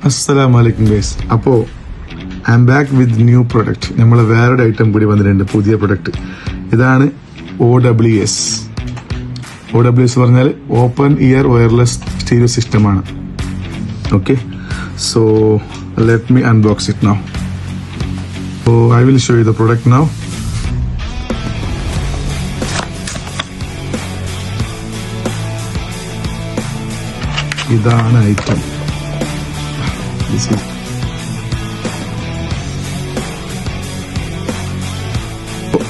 Assalamualaikum guys. അപ്പോൾ I am back with new product. നമ്മൾ വേറൊരു ഐറ്റം കൂടി വന്നിട്ടുണ്ട്, പുതിയ പ്രൊഡക്റ്റ്. ഇതാണ് OWS. OWS പറഞ്ഞാൽ open ear wireless stereo system ആണ്. Okay, so let me unbox it now. So I will show you the product now. ഇതാണ് ഐറ്റം.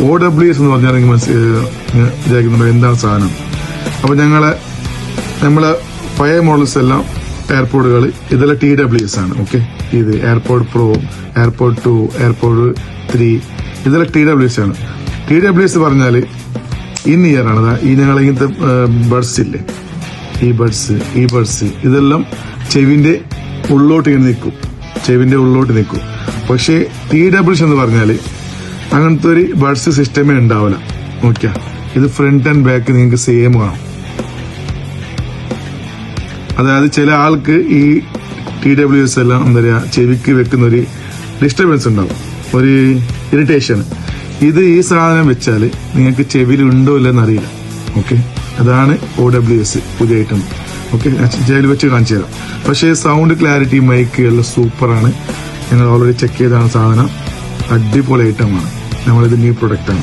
OWS എന്ന് പറഞ്ഞാൽ നിങ്ങൾ വിചാരിക്കുന്നുണ്ടോ എന്താണ് സാധനം? അപ്പൊ നമ്മളെ പഴയ മോഡൽസ് എല്ലാം എയർപോർട്ടുകൾ ഇതെല്ലാം TWS ആണ്. ഓക്കെ, ഇത് എയർപോർട്ട് പ്രോ, എയർപോർട്ട് 2, എയർപോർട്ട് 3 ഇതെല്ലാം TWS ആണ്. TWS പറഞ്ഞാല് ഇൻ ഇയർ ആണ്. ഈ ഞങ്ങൾ ഇങ്ങനത്തെ ബഡ്സ് ഇല്ലേ, ഈ ബഡ്സ് ഇതെല്ലാം ചെവിന്റെ ഉള്ളോട്ട് ഇങ്ങനെ നിൽക്കും, ചെവിന്റെ ഉള്ളോട്ട് നിൽക്കും. പക്ഷേ TWS എന്ന് പറഞ്ഞാല് അങ്ങനത്തെ ഒരു ബഡ്സ് സിസ്റ്റമേ ഉണ്ടാവില്ല. നോക്കിയാ ഇത് ഫ്രണ്ട് ആൻഡ് ബാക്ക് നിങ്ങൾക്ക് സെയിം കാണും. അതായത് ചില ആൾക്ക് ഈ TWS എല്ലാം എന്താ പറയാ ചെവിക്ക് വെക്കുന്ന ഒരു ഡിസ്റ്റർബൻസ് ഉണ്ടാവും, ഒരു ഇറിറ്റേഷൻ. ഇത് ഈ സാധനം വെച്ചാൽ നിങ്ങൾക്ക് ചെവിയിൽ ഉണ്ടോ ഇല്ലെന്ന് അറിയില്ല. ഓക്കെ, അതാണ് OWS പുതിയ ഐറ്റം. ഓക്കെ, ചെവിയിൽ വെച്ച് കാണിച്ചു തരാം. പക്ഷേ സൗണ്ട് ക്ലാരിറ്റി മൈക്ക് എല്ലാം സൂപ്പറാണ്. ഞങ്ങൾ ഓൾറെഡി ചെക്ക് ചെയ്താണ് സാധനം. അടിപൊളി ഐറ്റമാണ്. നമ്മളിത് ന്യൂ പ്രൊഡക്റ്റാണ്.